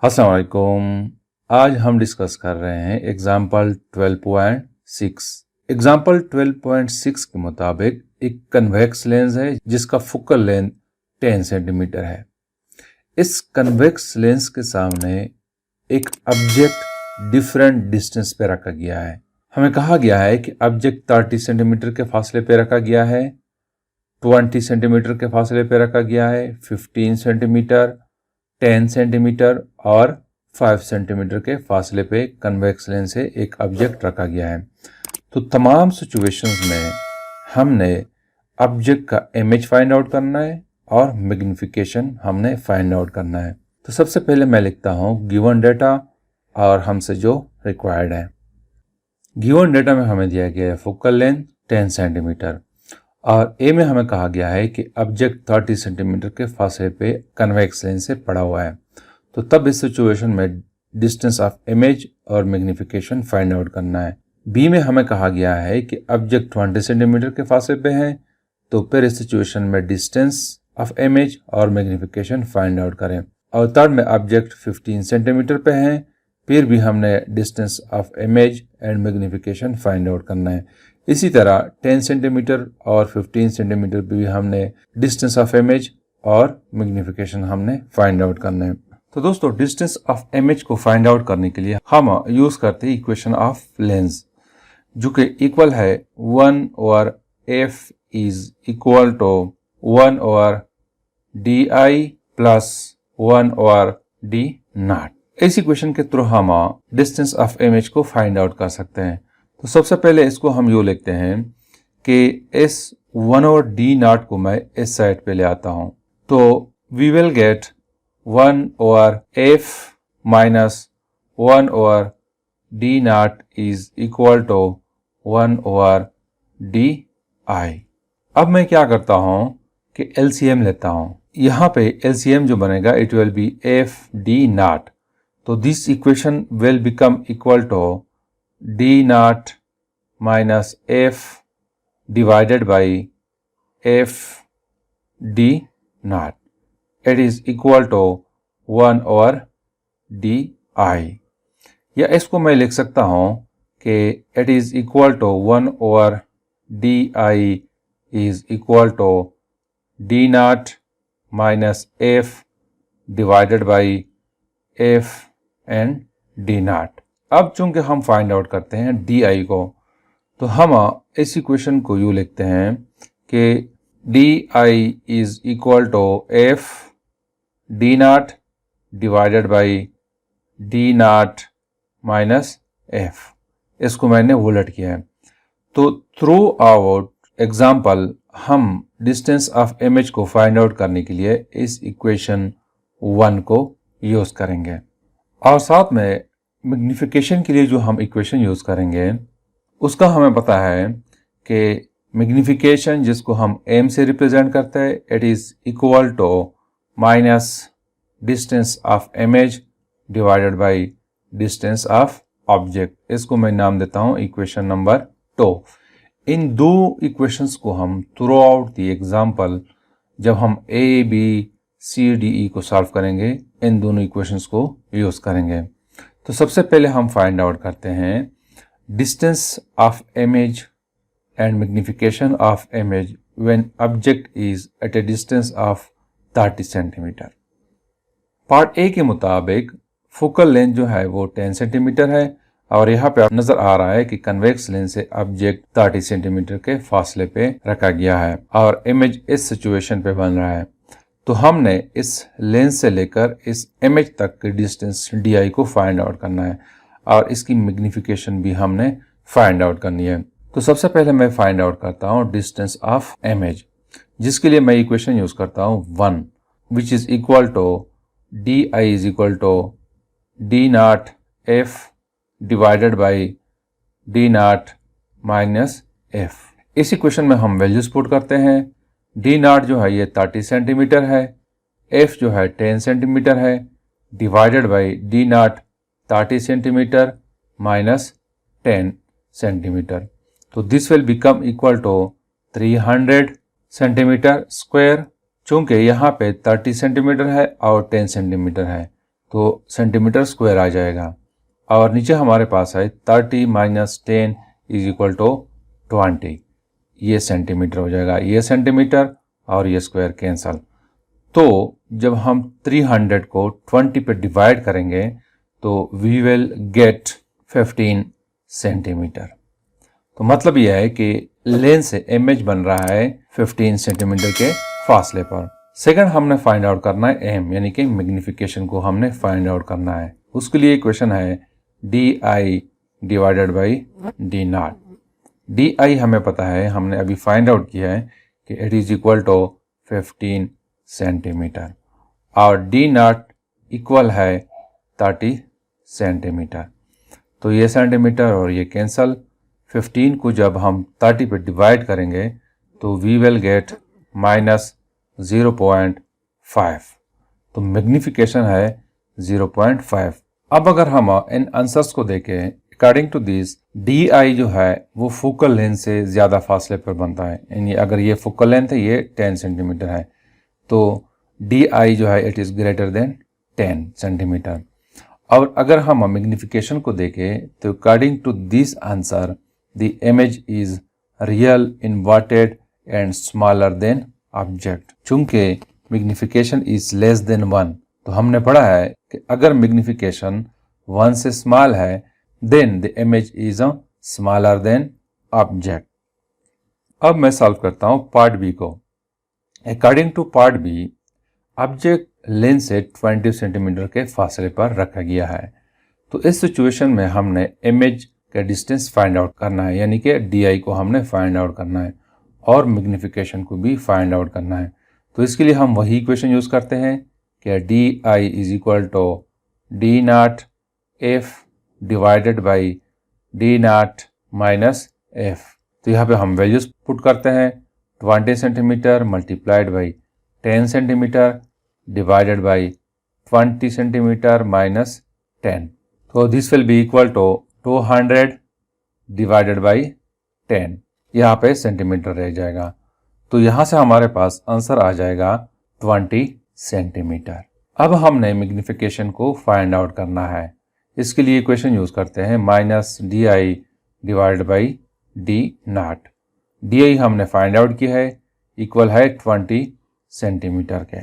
अस्सलाम वालेकुम। आज हम डिस्कस कर रहे हैं एग्जाम्पल 12.6। एग्जाम्पल 12.6 के मुताबिक एक कन्वेक्स लेंस है जिसका फोकल लेंथ 10 सेंटीमीटर है। इस कन्वेक्स लेंस के सामने एक ऑब्जेक्ट डिफरेंट डिस्टेंस पे रखा गया है। हमें कहा गया है कि ऑब्जेक्ट 30 सेंटीमीटर के फासले पे रखा गया है, 20 सेंटीमीटर के फासले पे रखा गया है, 15 सेंटीमीटर, 10 सेंटीमीटर और 5 सेंटीमीटर के फासले पे कन्वेक्स लेंस से एक ऑब्जेक्ट रखा गया है। तो तमाम सिचुएशंस में हमने ऑब्जेक्ट का इमेज फाइंड आउट करना है और मैग्नीफिकेशन हमने फाइंड आउट करना है। तो सबसे पहले मैं लिखता हूँ गिवन डेटा और हमसे जो रिक्वायर्ड है। गिवन डेटा में हमें दिया गया है फोकल लेंथ 10 सेंटीमीटर और ए में हमें कहा गया है कि ऑब्जेक्ट 30 सेंटीमीटर के फासले पे कन्वेक्स लेंस से पड़ा हुआ है। तो तब इस सिचुएशन में डिस्टेंस ऑफ इमेज और मैग्नीफिकेशन फाइंड आउट करना है। बी में हमें कहा गया है कि ऑब्जेक्ट 20 सेंटीमीटर के फासले पे है, तो फिर इस सिचुएशन में डिस्टेंस ऑफ इमेज और मैग्नीफिकेशन फाइंड आउट करें। और थर्ड में ऑब्जेक्ट 15 सेंटीमीटर पे है, फिर भी हमने distance of image and magnification find out करना है। इसी तरह 10 सेंटीमीटर और 15 सेंटीमीटर पे भी हमने डिस्टेंस ऑफ इमेज और मैग्नीफिकेशन हमने फाइंड आउट करना है। तो दोस्तों डिस्टेंस ऑफ इमेज को फाइंड आउट करने के लिए हम यूज करते हैं इक्वेशन ऑफ लेंस, जो कि इक्वल है 1/f is equal to 1/di plus 1/d0। इस इक्वेशन के थ्रू हम डिस्टेंस ऑफ इमेज को फाइंड आउट कर सकते हैं। तो सबसे पहले इसको हम यूँ लिखते हैं कि इस 1/d0 को मैं इस साइड पे ले आता हूँ, तो we will get 1/f minus 1/d0 is equal to 1/di। अब मैं क्या करता हूँ कि LCM लेता हूँ। यहाँ पे LCM जो बनेगा इट विल बी fd0। तो this equation will become equal to d0 minus f divided by f d0. It is equal to 1/di। या इसको मैं लिख सकता हूँ कि it is equal to 1/di is equal to d0 minus f divided by f and d0। अब चूंकि हम फाइंड आउट करते हैं di को, तो हम इस इक्वेशन को यूँ लिखते हैं कि di is equal to f d0 divided by d0 minus f। इसको मैंने उलट किया है। तो थ्रू आउट एग्जाम्पल हम डिस्टेंस ऑफ इमेज को फाइंड आउट करने के लिए इस इक्वेशन 1 को यूज करेंगे और साथ में मैग्नीफिकेशन के लिए जो हम इक्वेशन यूज करेंगे उसका हमें पता है कि मैग्नीफिकेशन जिसको हम m से रिप्रेजेंट करते हैं it is equal to minus distance of image divided by distance of object. इसको मैं नाम देता हूं इक्वेशन नंबर 2। इन दो इक्वेशंस को हम थ्रू आउट द एग्जाम्पल जब हम ABCDE को सॉल्व करेंगे इन दोनों इक्वेशंस को यूज करेंगे। तो सबसे पहले हम फाइंड आउट करते हैं distance of image and magnification of image when object is at a distance of 30 centimetre. Part A के मुताबिक फोकल लेंथ जो है वो 10 सेंटीमीटर है और यहाँ पे नजर आ रहा है कि कन्वेक्स लेंस से ऑब्जेक्ट 30 सेंटीमीटर के फासले पे रखा गया है और इमेज इस सिचुएशन पे बन रहा है। तो हमने इस लेंस से लेकर इस इमेज तक की डिस्टेंस di को फाइंड आउट करना है और इसकी मैग्नीफिकेशन भी हमने फाइंड आउट करनी है। तो सबसे पहले मैं फाइंड आउट करता हूँ डिस्टेंस ऑफ इमेज, जिसके लिए मैं इक्वेशन यूज करता हूँ 1 which is equal to di is equal to d0 f divided by d0 minus f। इस इक्वेशन में हम वैल्यूज पुट करते हैं। d0 जो है ये 30 सेंटीमीटर है, f जो है 10 सेंटीमीटर है, divided by d0 30 centimetre minus 10 centimetre. तो this will become equal to 300 centimetre square. चूंकि यहाँ पे 30 सेंटीमीटर है और 10 सेंटीमीटर है तो सेंटीमीटर स्क्वायर आ जाएगा। और नीचे हमारे पास है 30 माइनस 10 इज इक्वल टू 20, ये सेंटीमीटर हो जाएगा, ये सेंटीमीटर और ये स्क्वायर कैंसल। तो जब हम 300 को 20 पे डिवाइड करेंगे तो वी विल गेट 15 सेंटीमीटर। तो मतलब यह है कि लेंथ से इमेज बन रहा है 15 सेंटीमीटर के फासले पर। सेकंड हमने फाइंड आउट करना है एम, यानी कि मैग्नीफिकेशन को हमने फाइंड आउट करना है। उसके लिए इक्वेशन है D i divided by d nought. D आई हमें पता है, हमने अभी फाइंड आउट किया है कि it is equal to 15 centimetre और डी नॉट इक्वल है 30 सेंटीमीटर। तो ये सेंटीमीटर और ये कैंसल। 15 को जब हम 30 पे डिवाइड करेंगे तो वी विल गेट माइनस 0.5। तो मैग्नीफिकेशन है 0.5। अब अगर हम इन आंसर्स को देखें, according to this d i जो है वो फोकल लेंथ से ज़्यादा फासले पर बनता है। यानी अगर ये फोकल लेंथ है, ये 10 सेंटीमीटर है, तो डी आई जो है it is greater than 10 centimetre. और अगर हम मैग्नीफिकेशन को देखें तो according to this answer the image is real inverted and smaller than object. चूंकि मैग्नीफिकेशन इज लेस देन 1, तो हमने पढ़ा है कि अगर मैग्नीफिकेशन 1 से स्मॉल है then the image is smaller than object. अब मैं सॉल्व करता हूं पार्ट बी को। According to part B object lens से 20 सेंटीमीटर के फासले पर रखा गया है। तो इस सिचुएशन में हमने इमेज का डिस्टेंस फाइंड आउट करना है, यानी कि डी आई को हमने फाइंड आउट करना है और मैग्नीफिकेशन को भी फाइंड आउट करना है। तो इसके लिए हम वही इक्वेशन यूज़ करते हैं कि d i is equal to d nought f divided by d nought minus f. तो यहाँ पे हम वैल्यूज पुट करते हैं, 20 centimetre multiplied by 10 centimetre divided by 20 centimetre minus 10। तो this will be equal to 200 divided by 10। यहाँ पे centimetre रह जाएगा। तो यहाँ से हमारे पास आंसर आ जाएगा 20 सेंटीमीटर। अब हमने मैग्नीफिकेशन को फाइंड आउट करना है। इसके लिए इक्वेशन यूज करते हैं minus D i divide by d nought. D i हमने फाइंड आउट किया है, इक्वल है 20 सेंटीमीटर के,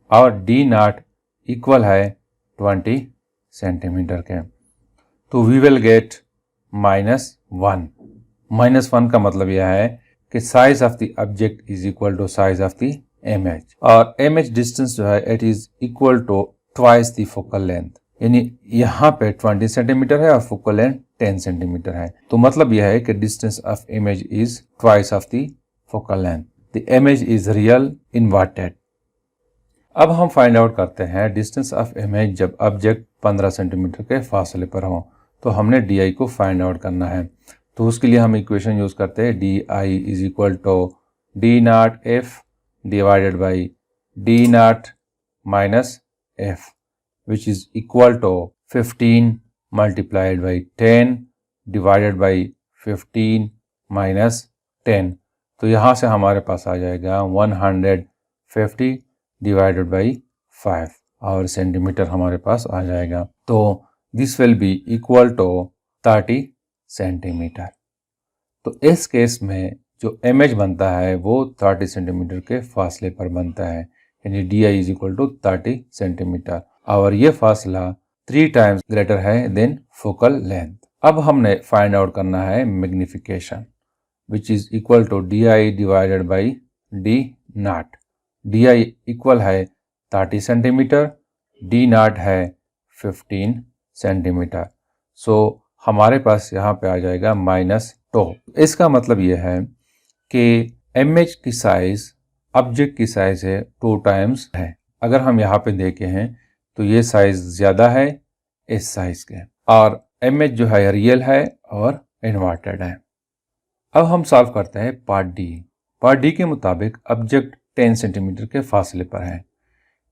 और डी नॉट इक्वल है 20 सेंटीमीटर के। तो वी विल गेट -1। -1 का मतलब यह है कि size of the object is equal to size of the image, और इमेज डिस्टेंस जो है it is equal to twice the focal length. यानी यहाँ पे 20 सेंटीमीटर है और फोकल लेंथ 10 सेंटीमीटर है। तो मतलब यह है कि distance of image is twice of the focal length. The image is real inverted. अब हम फाइंड आउट करते हैं डिस्टेंस ऑफ इमेज जब ऑब्जेक्ट 15 सेंटीमीटर के फासले पर हो। तो हमने डी आई को फाइंड आउट करना है। तो उसके लिए हम इक्वेशन यूज करते हैं d i is equal to d nought f divided by d nought minus f, which is equal to 15 multiplied by 10 divided by 15 minus 10। तो यहाँ से हमारे पास आ जाएगा 150 divided by 5 और सेंटीमीटर हमारे पास आ जाएगा। तो this will be equal to 30 centimetre. तो इस केस में जो इमेज बनता है वो 30 सेंटीमीटर के फासले पर बनता है, यानी d i is equal to 30 centimetre, और ये फासला 3 टाइम्स ग्रेटर है देन फोकल लेंथ। अब हमने फाइंड आउट करना है magnification, which is equal to d i divided by d nought. D i equal है 30 सेंटीमीटर, डी नॉट है 15 सेंटीमीटर। सो हमारे पास यहाँ पे आ जाएगा -2। इसका मतलब यह है कि इमेज की साइज ऑब्जेक्ट की साइज है 2 टाइम्स है। अगर हम यहाँ पे देखे हैं तो ये साइज ज्यादा है इस साइज के, और इमेज जो है रियल है और इन्वर्टेड है। अब हम सॉल्व करते हैं पार्ट डी। पार्ट डी के मुताबिक ऑब्जेक्ट 10 सेंटीमीटर के फासले पर है,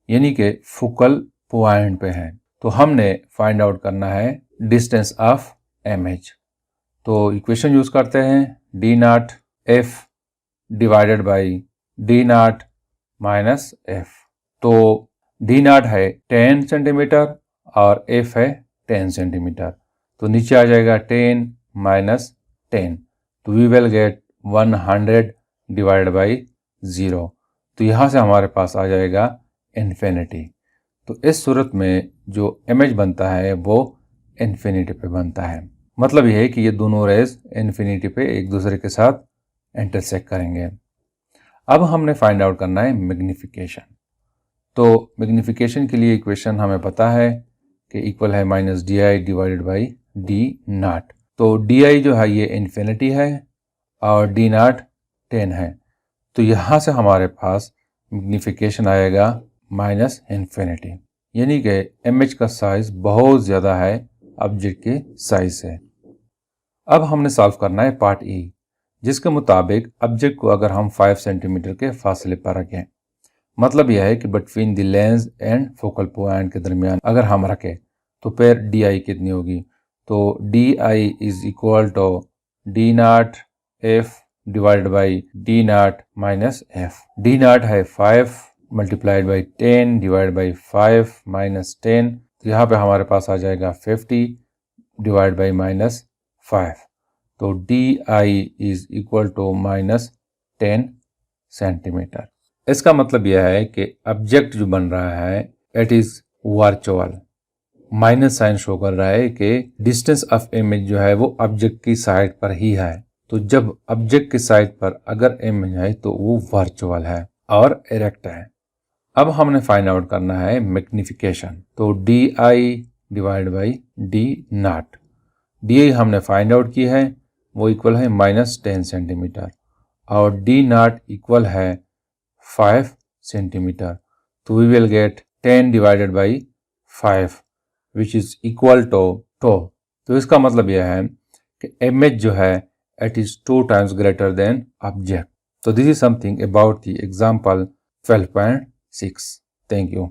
यानी कि फोकल पॉइंट पे है। तो हमने फाइंड आउट करना है डिस्टेंस ऑफ इमेज। तो इक्वेशन यूज करते हैं D nought f divided by d nought minus f. तो डी नॉट है 10 सेंटीमीटर और f है 10 सेंटीमीटर। तो नीचे आ जाएगा 10 माइनस 10, तो we will get 100 divide by 0। तो यहाँ से हमारे पास आ जाएगा इन्फिनिटी। तो इस सूरत में जो इमेज बनता है वो इन्फिनिटी पे बनता है। मतलब यह है कि ये दोनों रेज इन्फिनिटी पे एक दूसरे के साथ इंटरसेक्ट करेंगे। अब हमने फाइंड आउट करना है मैग्निफिकेशन। तो मैग्निफिकेशन के लिए इक्वेशन हमें पता है कि इक्वल है minus D i divided by d not. तो डी आई जो है ये इन्फिनिटी है और डी नॉट 10 है। तो यहाँ से हमारे पास मैग्निफिकेशन आएगा माइनस इन्फिनिटी, यानी कि इमेज का साइज बहुत ज़्यादा है ऑब्जेक्ट के साइज से। अब हमने सॉल्व करना है पार्ट ई, जिसके मुताबिक ऑब्जेक्ट को अगर हम 5 सेंटीमीटर के फासले पर रखें, मतलब यह है कि between the lens and focal point के दरमियान अगर हम रखें तो फिर डी आई कितनी होगी। तो d i is equal to d nought f divided by d nought minus f. D nought है 5 multiplied by 10 divide by 5 minus 10। तो यहाँ पे हमारे पास आ जाएगा 50 डिवाइड बाई माइनस 5। तो d i is equal to minus 10 centimetre. इसका मतलब यह है कि ऑब्जेक्ट जो बन रहा है it is virtual. Minus sign show कर रहा है कि डिस्टेंस ऑफ इमेज जो है वो ऑब्जेक्ट की साइड पर ही है। तो जब ऑब्जेक्ट की साइड पर अगर इमेज है तो वो वर्चुअल है और इरेक्ट है। अब हमने फाइंड आउट करना है मैग्निफिकेशन। तो d i divide by d nought. D i हमने फाइंड आउट की है, वो इक्वल है माइनस 10 सेंटीमीटर और डी नॉट इक्वल है 5 सेंटीमीटर। तो we will get 10 divided by 5 which is equal to 2। तो इसका मतलब यह है कि इमेज जो है it is 2 times greater than object. So this is something about the example 12.6. Thank you.